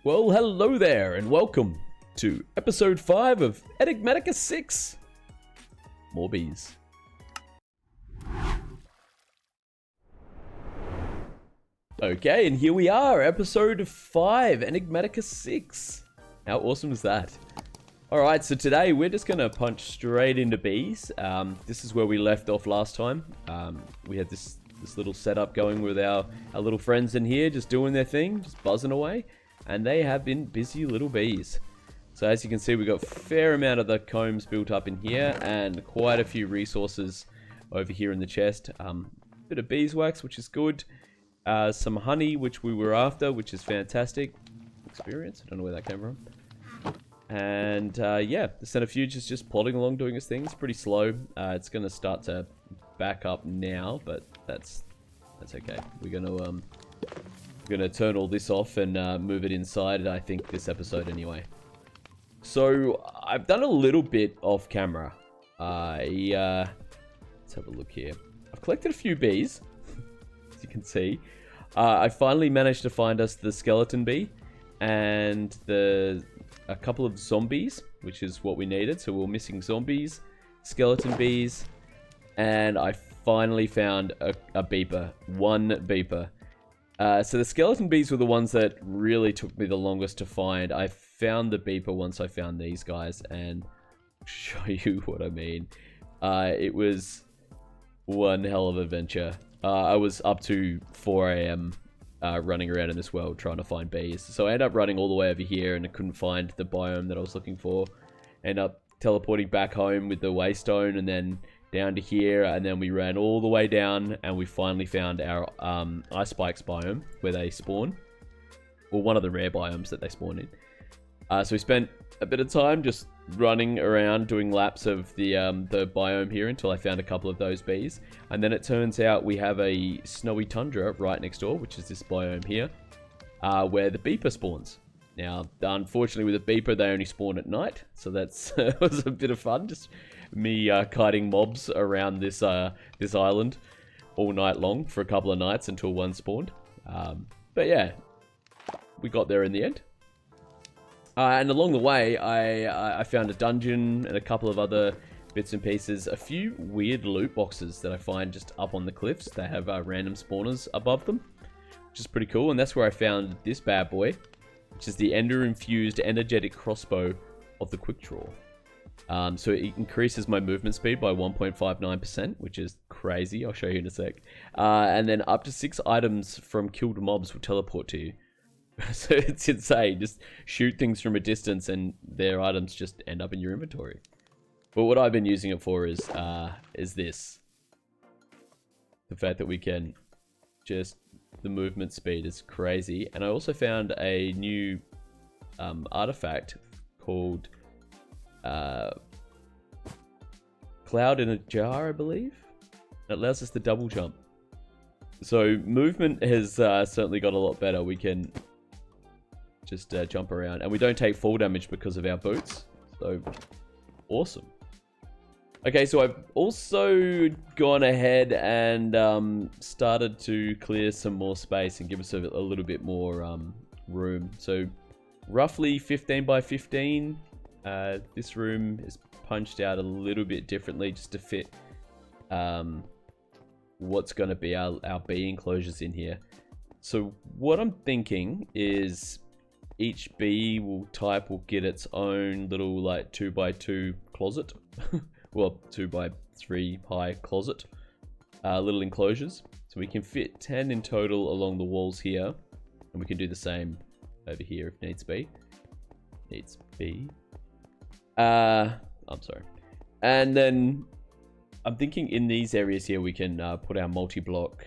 Well, hello there, and welcome to episode 5 of Enigmatica 6. More bees. Okay, and here we are, episode 5, Enigmatica 6. How awesome is that? Alright, so today we're just going to punch straight into bees. This is where we left off last time. We had this little setup going with our little friends in here, just doing their thing, just buzzing away. And they have been busy little bees. So as you can see, we've got a fair amount of the combs built up in here, and quite a few resources over here in the chest. Bit of beeswax, which is good. Some honey, which we were after, which is fantastic. Experience, I don't know where that came from. And yeah, the centrifuge is just plodding along doing its thing. It's pretty slow. It's going to start to back up now, but that's okay. We're going to turn all this off and move it inside, I think, this episode anyway. So I've done a little bit off camera. Let's have a look here. I've collected a few bees, as you can see. I finally managed to find us the skeleton bee and a couple of zombies, which is what we needed. So we were missing zombies, skeleton bees, and I finally found a beeper, one beeper. So the skeleton bees were the ones that really took me the longest to find. I found the beeper once I found these guys, and I'll show you what I mean. It was one hell of an adventure. I was up to 4 AM running around in this world trying to find bees. So I ended up running all the way over here, and I couldn't find the biome that I was looking for. Ended up teleporting back home with the waystone, and then down to here, and then we ran all the way down, and we finally found our ice spikes biome where they spawn, or one of the rare biomes that they spawn in. So we spent a bit of time just running around doing laps of the biome here until I found a couple of those bees, and then it turns out we have a snowy tundra right next door, which is this biome here, where the beeper spawns. Now, unfortunately, with the beeper, they only spawn at night, so that's was a bit of fun. Just me kiting mobs around this this island all night long for a couple of nights until one spawned. But yeah, we got there in the end. And along the way, I found a dungeon and a couple of other bits and pieces. A few weird loot boxes that I find just up on the cliffs. They have random spawners above them, which is pretty cool. And that's where I found this bad boy, which is the Ender-infused energetic crossbow of the Quick Draw. So it increases my movement speed by 1.59%, which is crazy. I'll show you in a sec. And then up to 6 items from killed mobs will teleport to you. So it's insane. Just shoot things from a distance and their items just end up in your inventory. But what I've been using it for is this. The fact that we can just... The movement speed is crazy. And I also found a new artifact called Cloud in a Jar, I believe. It allows us to double jump. So movement has certainly got a lot better. We can just jump around, and we don't take fall damage because of our boots. So awesome. Okay, so I've also gone ahead and started to clear some more space and give us a little bit more room. So roughly 15 by 15. This room is punched out a little bit differently just to fit what's going to be our bee enclosures in here. So what I'm thinking is each bee type will get its own little like 2x2 closet. Well, 2x3 high closet. Little enclosures. So we can fit 10 in total along the walls here. And we can do the same over here if needs be. Needs be. I'm sorry. And then I'm thinking in these areas here we can put our multi-block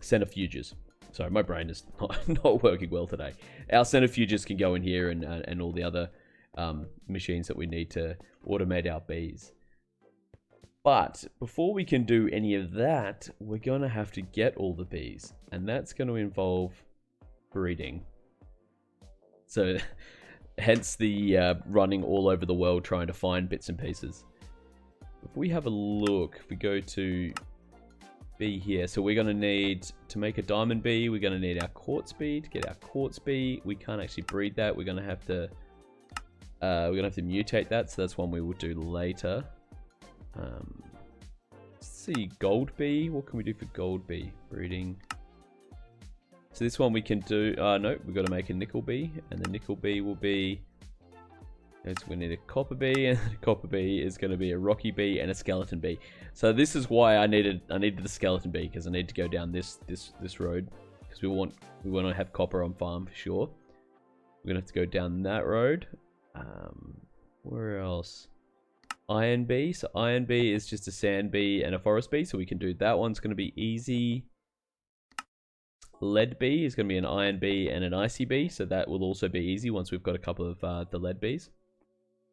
centrifuges. Sorry, my brain is not working well today. Our centrifuges can go in here and all the other machines that we need to automate our bees. But before we can do any of that, we're going to have to get all the bees. And that's going to involve breeding. So... Hence the running all over the world trying to find bits and pieces. If we have a look, if we go to bee here. So we're gonna need to make a diamond bee. We're gonna need our quartz bee. To get our quartz bee, we can't actually breed that. We're gonna have to mutate that. So that's one we will do later. Let's see, gold bee. What can we do for gold bee breeding? So this one we can do. No, we've got to make a nickel bee, and the nickel bee will be. We need a copper bee, and the copper bee is going to be a rocky bee and a skeleton bee. So this is why I needed the skeleton bee, because I need to go down this road, because we want to have copper on farm for sure. We're gonna have to go down that road. Where else? Iron bee. So iron bee is just a sand bee and a forest bee, so we can do that. One's going to be easy. Lead bee is going to be an iron bee and an icy bee, so that will also be easy once we've got a couple of the lead bees.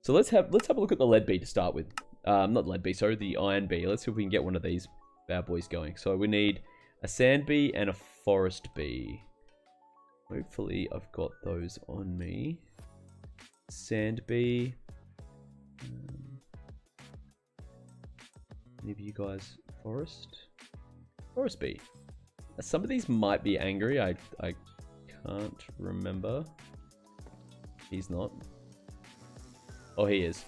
So let's have a look at the lead bee to start with. Not lead bee, sorry, the iron bee. Let's see if we can get one of these bad boys going. So we need a sand bee and a forest bee. Hopefully I've got those on me. Sand bee. Any of you guys forest bee? Some of these might be angry. I can't remember. He's not. Oh, he is.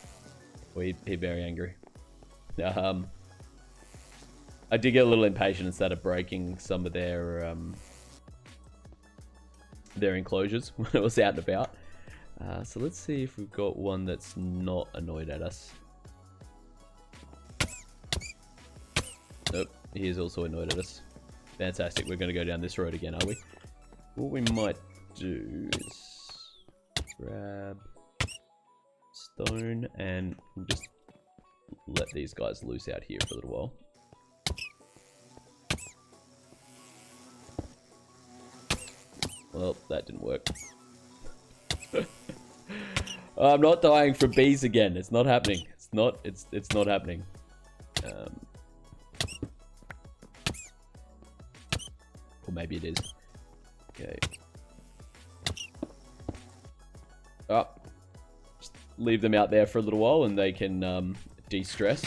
Oh, he's very angry. I did get a little impatient and started breaking some of their enclosures when it was out and about. So let's see if we've got one that's not annoyed at us. Nope, he is also annoyed at us. Fantastic. We're going to go down this road again, are we? What we might do is grab stone and just let these guys loose out here for a little while. Well, that didn't work. I'm not dying from bees again. It's not happening. It's not happening. Or maybe it is. Okay. Oh. Just leave them out there for a little while and they can de-stress.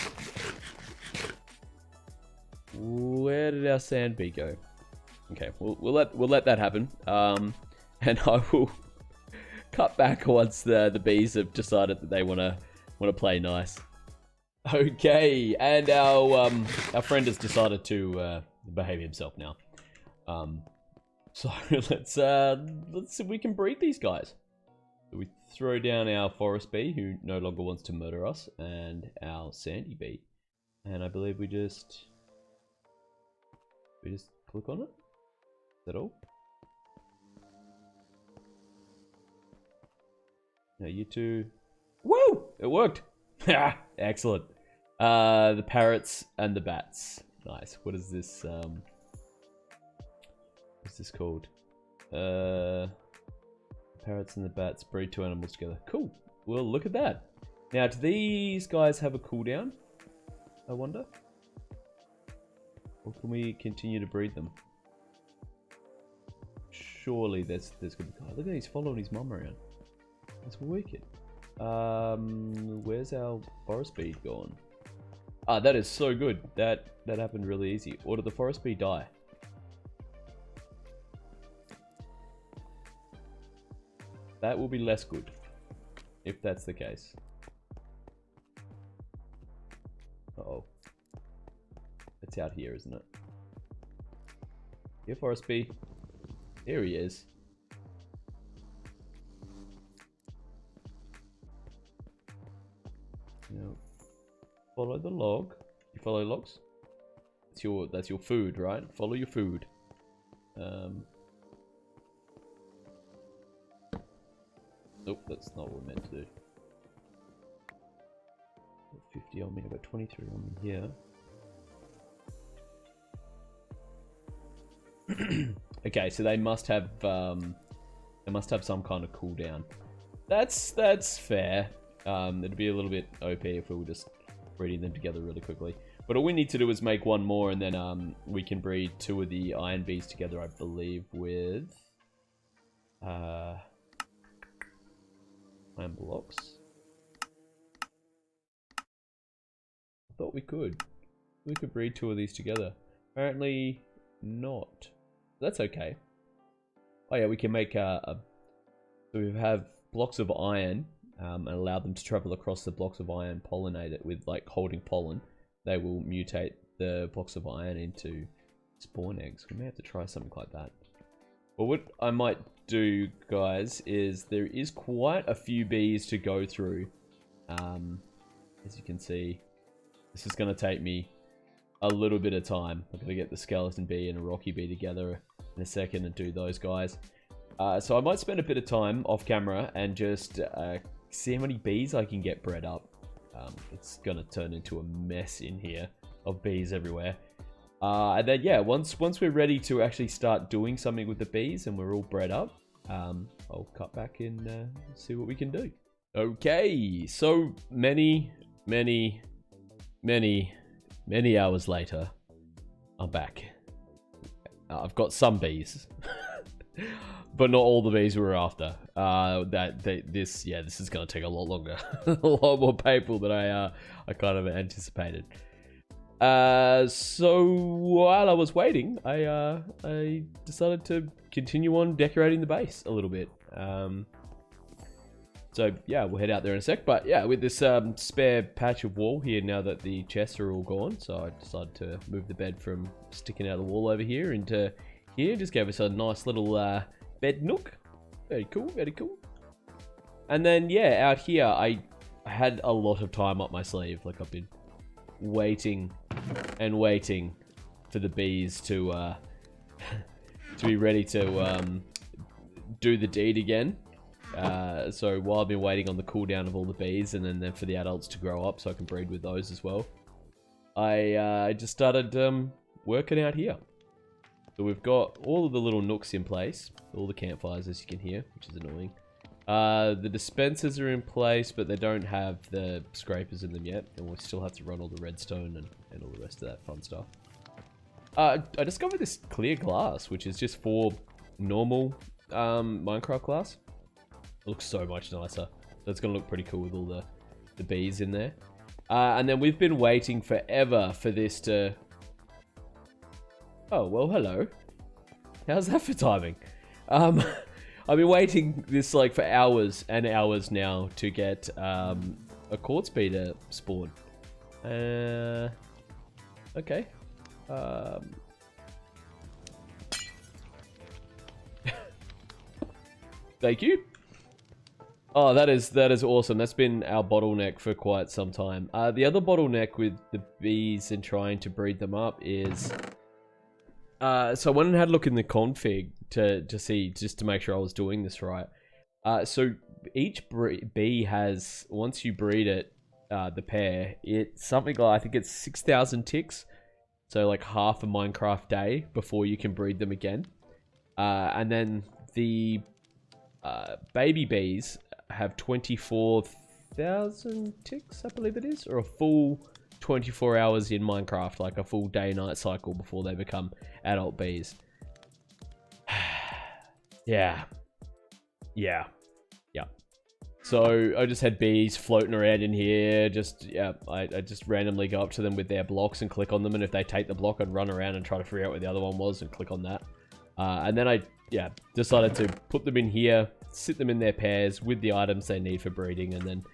Where did our sand bee go? Okay, we'll let that happen. And I will cut back once the bees have decided that they wanna play nice. Okay, and our friend has decided to behave himself now. So let's see if we can breed these guys. So we throw down our forest bee, who no longer wants to murder us, and our sandy bee. And I believe we just click on it. Is that all? No, you two. Woo! It worked. Excellent. The parrots and the bats. Nice. What is this? What's this called? Parrots and the bats breed two animals together. Cool. Well, look at that. Now, do these guys have a cooldown? I wonder. Or can we continue to breed them? Surely there's good. Oh, look at he's following his mum around. That's wicked. Where's our forest bee gone? Ah, that is so good. That happened really easy. Or did the forest bee die? That will be less good, if that's the case. Uh-oh. It's out here, isn't it? Here, forest bee. Here he is. Now, follow the log. You follow logs? That's your food, right? Follow your food. Nope, that's not what we're meant to do. 50 on me, I've got 23 on me here. Okay, so they must have some kind of cooldown. That's fair. It'd be a little bit OP if we were just breeding them together really quickly. But all we need to do is make one more, and then we can breed two of the iron bees together, I believe, with iron blocks. I thought we could. We could breed two of these together. Apparently not. That's okay. Oh yeah, we can make so we have blocks of iron and allow them to travel across the blocks of iron, pollinate it with like holding pollen. They will mutate the blocks of iron into spawn eggs. We may have to try something like that. But what I might do, guys, is there is quite a few bees to go through. As you can see, this is going to take me a little bit of time. I'm going to get the skeleton bee and a rocky bee together in a second and do those guys. So I might spend a bit of time off camera and just see how many bees I can get bred up. It's going to turn into a mess in here of bees everywhere. And then, yeah, once we're ready to actually start doing something with the bees and we're all bred up, I'll cut back and see what we can do. Okay, so many hours later, I'm back. I've got some bees, but not all the bees we were after. This is going to take a lot longer, a lot more painful than I kind of anticipated. So while I was waiting, I decided to continue on decorating the base a little bit. So yeah, we'll head out there in a sec. But yeah, with this spare patch of wall here now that the chests are all gone, so I decided to move the bed from sticking out of the wall over here into here. Just gave us a nice little bed nook. Very cool, very cool. And then yeah, out here I had a lot of time up my sleeve. Like I've been waiting and waiting for the bees to to be ready to do the deed again. So while I've been waiting on the cooldown of all the bees and then for the adults to grow up so I can breed with those as well, I just started working out here. So we've got all of the little nooks in place, all the campfires as you can hear, which is annoying. The dispensers are in place, but they don't have the scrapers in them yet, and we'll still have to run all the redstone and all the rest of that fun stuff. I discovered this clear glass, which is just for normal Minecraft glass. It looks so much nicer. So it's going to look pretty cool with all the bees in there. And then we've been waiting forever for this to... Oh, well, hello. How's that for timing? I've been waiting this like for hours and hours now to get a quartz bee to spawn. Okay. Thank you. Oh, that is awesome. That's been our bottleneck for quite some time. The other bottleneck with the bees and trying to breed them up is... so I went and had a look in the config to see, just to make sure I was doing this right. So each bee has, once you breed it, the pair, it's something like, I think it's 6,000 ticks. So like half a Minecraft day before you can breed them again. And then the baby bees have 24,000 ticks, I believe it is, or a full 24 hours in Minecraft, like a full day-night cycle before they become adult bees. Yeah. So I just had bees floating around in here. I just randomly go up to them with their blocks and click on them, and if they take the block, I'd run around and try to figure out where the other one was and click on that. And then I decided to put them in here, sit them in their pairs with the items they need for breeding, and then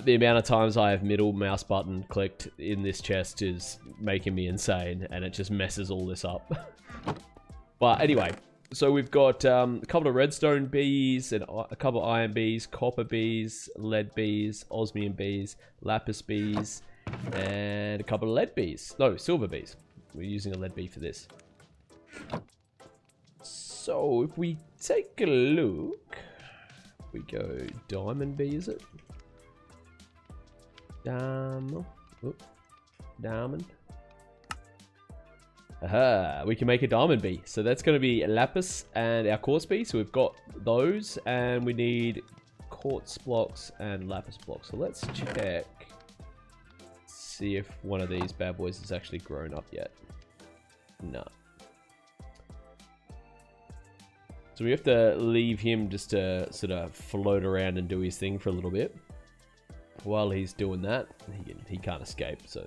the amount of times I have middle mouse button clicked in this chest is making me insane, and it just messes all this up. But anyway, so we've got a couple of redstone bees, and a couple of iron bees, copper bees, lead bees, osmium bees, lapis bees, and a couple of lead bees. No, silver bees. We're using a lead bee for this. So if we take a look, we go diamond bee, is it? Diamond. Aha, we can make a diamond bee. So that's going to be lapis and our quartz bee. So we've got those, and we need quartz blocks and lapis blocks. So let's check. See if one of these bad boys has actually grown up yet. No. So we have to leave him just to sort of float around and do his thing for a little bit. While he's doing that, he can't escape, so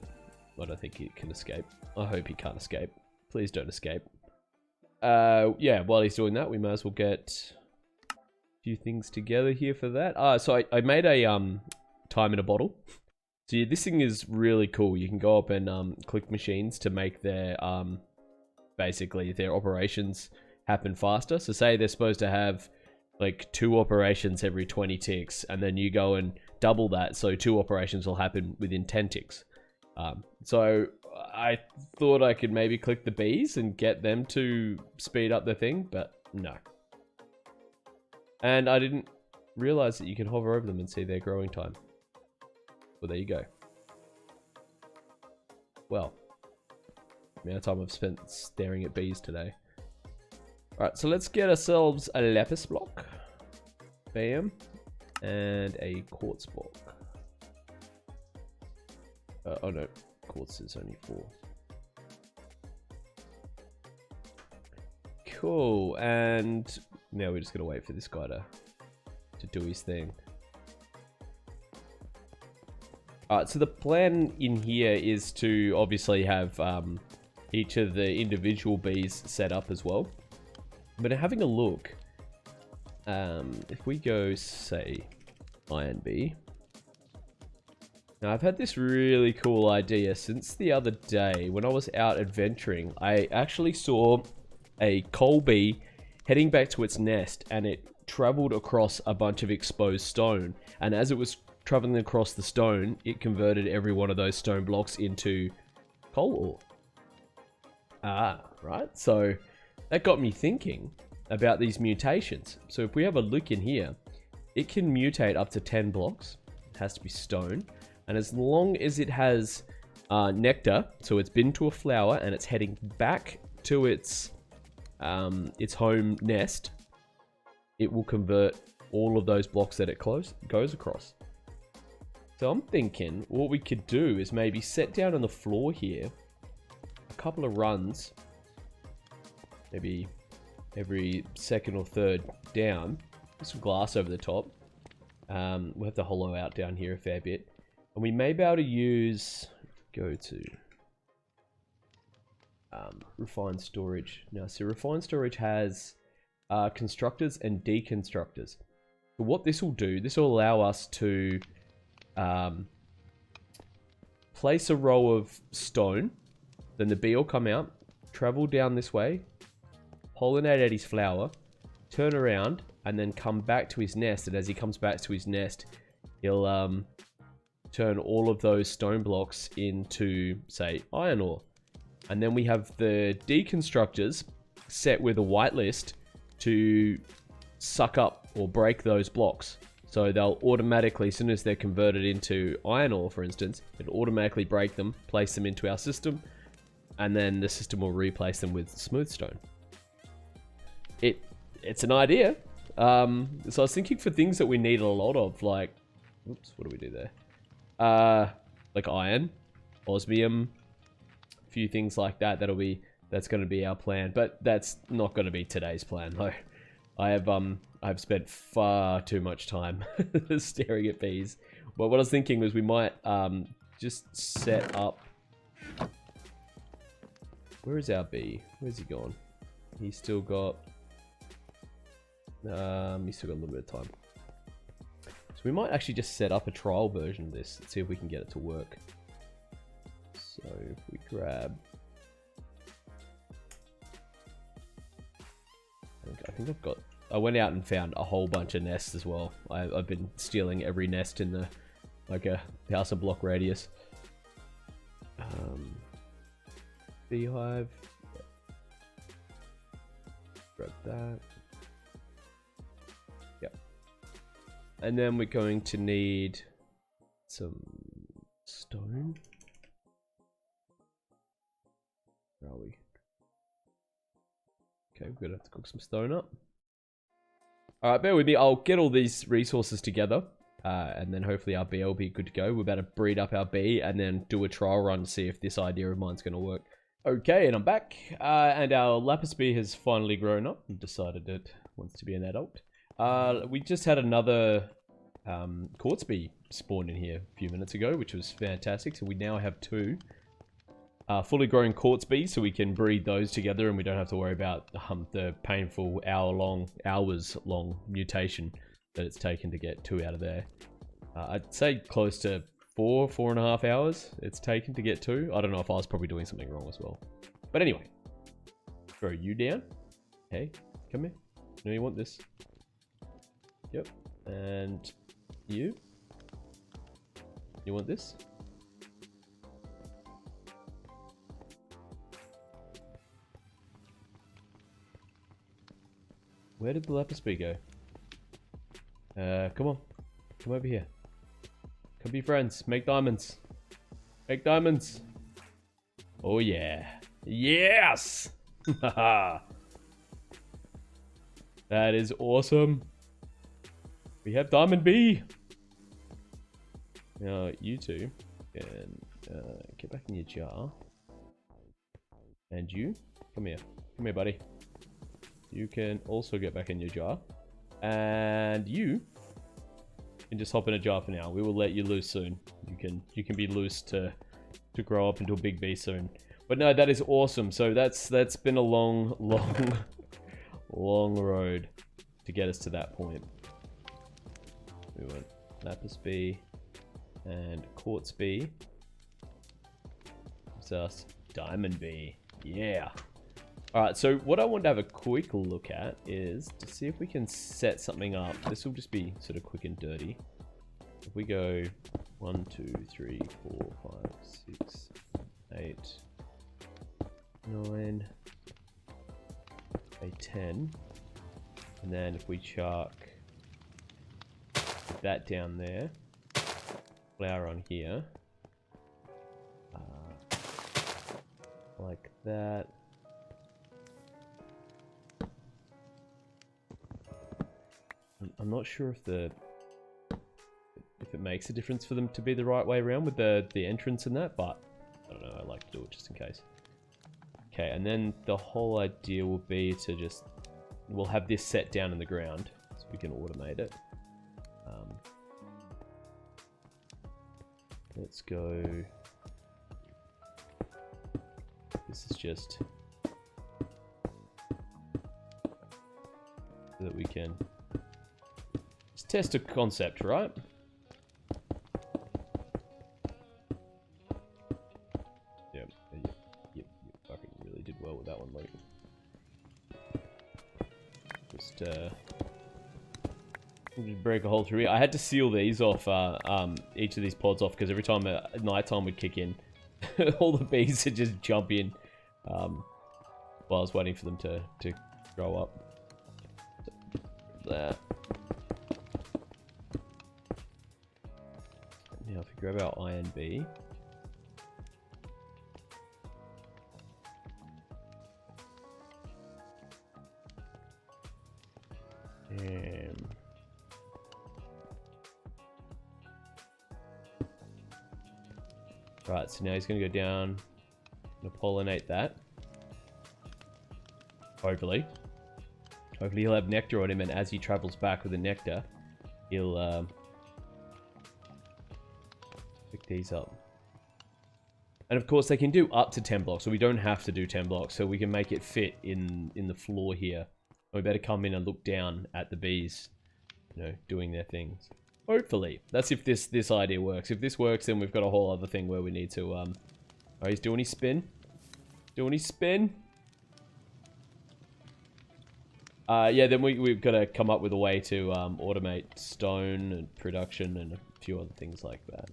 I don't think he can escape. I hope he can't escape. Please don't escape. Yeah, while he's doing that, we might as well get a few things together here for that. So I made a time in a bottle. So yeah, this thing is really cool. You can go up and click machines to make their basically their operations happen faster. So say they're supposed to have like 2 operations every 20 ticks, and then you go and double that, so 2 operations will happen within 10 ticks. So I thought I could maybe click the bees and get them to speed up the thing, but no. And I didn't realize that you can hover over them and see their growing time. Well, there you go. Well, the amount of time I've spent staring at bees today. Alright, so let's get ourselves a lapis block. Bam. And a quartz block. Oh no, quartz is only 4. Cool, and now we're just gonna wait for this guy to do his thing. Alright, so the plan in here is to obviously have each of the individual bees set up as well. But having a look, if we go, say, iron bee. Now, I've had this really cool idea since the other day when I was out adventuring. I actually saw a coal bee heading back to its nest, and it traveled across a bunch of exposed stone. And as it was traveling across the stone, it converted every one of those stone blocks into coal ore. Right. So that got me thinking about these mutations. So if we have a look in here, it can mutate up to 10 blocks. It has to be stone. And as long as it has nectar, so it's been to a flower and it's heading back to its home nest, it will convert all of those blocks that it goes across. So I'm thinking what we could do is maybe set down on the floor here a couple of runs, maybe every second or third down, with some glass over the top. We'll have to hollow out down here a fair bit. And we may be able to use, go to refined storage. Now, so refined storage has constructors and deconstructors. So what this will do, this will allow us to place a row of stone, then the bee will come out, travel down this way, pollinate at his flower, turn around, and then come back to his nest. And as he comes back to his nest, he'll turn all of those stone blocks into, say, iron ore. And then we have the deconstructors set with a whitelist to suck up or break those blocks. So they'll automatically, as soon as they're converted into iron ore, for instance, it'll automatically break them, place them into our system, and then the system will replace them with smooth stone. It's an idea. So I was thinking for things that we need a lot of, like, oops, what do we do there? Like iron, osmium, a few things like that. That's going to be our plan, but that's not going to be today's plan. No, I've spent far too much time staring at bees. But what I was thinking was we might just set up. Where is our bee? Where's he gone? He's still got a little bit of time. So we might actually just set up a trial version of this and see if we can get it to work. So if we grab, I think I went out and found a whole bunch of nests as well. I've been stealing every nest in like a 1,000 block radius. Beehive. Grab that. Yep. And then we're going to need some stone. Where are we? Okay, we're gonna have to cook some stone up. Alright, bear with me. I'll get all these resources together. And then hopefully our bee will be good to go. We're about to breed up our bee and then do a trial run to see if this idea of mine's going to work. Okay, and I'm back. And our lapis bee has finally grown up and decided it wants to be an adult. We just had another quartz bee spawn in here a few minutes ago, which was fantastic. So we now have 2. fully grown quartz bees, so we can breed those together, and we don't have to worry about the painful hours long mutation that it's taken to get 2 out of there. I'd say close to 4.5 hours it's taken to get 2. I don't know if I was probably doing something wrong as well. But anyway, throw you down. Hey, come here. No, you want this. Yep. And you want this? Where did the lapis bee go? Come on. Come over here. Come be friends. Make diamonds. Make diamonds. Oh yeah. Yes! Haha. That is awesome. We have Diamond Bee. Now, you two can get back in your jar. And you, come here. Come here, buddy. You can also get back in your jar. And you can just hop in a jar for now. We will let you loose soon. You can be loose to grow up into a big bee soon. But no, that is awesome. So that's been a long road to get us to that point. We went lapis bee and quartz bee. It's us diamond bee. Yeah. Alright, so what I want to have a quick look at is to see if we can set something up. This will just be sort of quick and dirty. If we go 1, 2, 3, 4, 5, 6, 8, 9, 10. And then if we chuck that down there, flower on here, like that. I'm not sure if it makes a difference for them to be the right way around with the entrance and that, but I don't know, I like to do it just in case. Okay, and then the whole idea will be to just, we'll have this set down in the ground so we can automate it. Let's go, this is just so that we can just test a concept, right? Yep, you fucking really did well with that one, Luke. Just break a hole through here. I had to seal these off, each of these pods off, because every time nighttime would kick in, all the bees would just jump in, while I was waiting for them to grow up. There. Now if we grab our iron bee. Right, so now he's going to go down and pollinate that. Hopefully. Hopefully he'll have nectar on him, and as he travels back with the nectar, he'll pick these up. And of course they can do up to 10 blocks, so we don't have to do 10 blocks, so we can make it fit in the floor here. We better come in and look down at the bees, you know, doing their things. Hopefully. That's if this idea works. If this works, then we've got a whole other thing where we need to, oh, he's doing his spin. Doing his spin. Yeah, then we've got to come up with a way to automate stone and production and a few other things like that.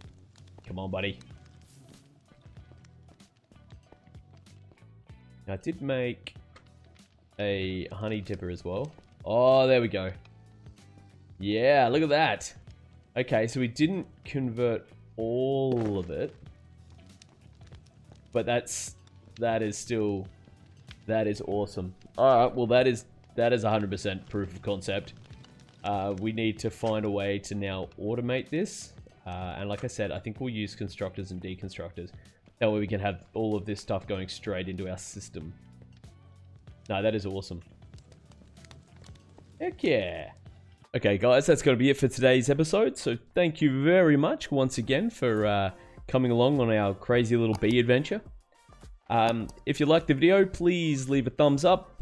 Come on, buddy. Now, I did make a honey dipper as well. Oh, there we go. Yeah, look at that. Okay, so we didn't convert all of it, but that is awesome. All right, well that is 100% proof of concept. We need to find a way to now automate this, and like I said, I think we'll use constructors and deconstructors. That way we can have all of this stuff going straight into our system. No, that is awesome. Heck yeah. Okay, guys, that's going to be it for today's episode. So thank you very much once again for coming along on our crazy little bee adventure. If you liked the video, please leave a thumbs up,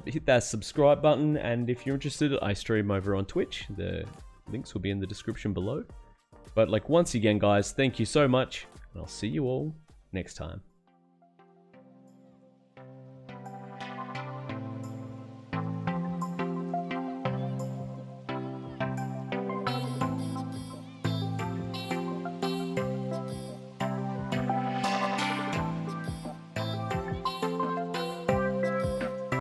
hit that subscribe button, and if you're interested, I stream over on Twitch. The links will be in the description below. But like once again, guys, thank you so much, and I'll see you all next time.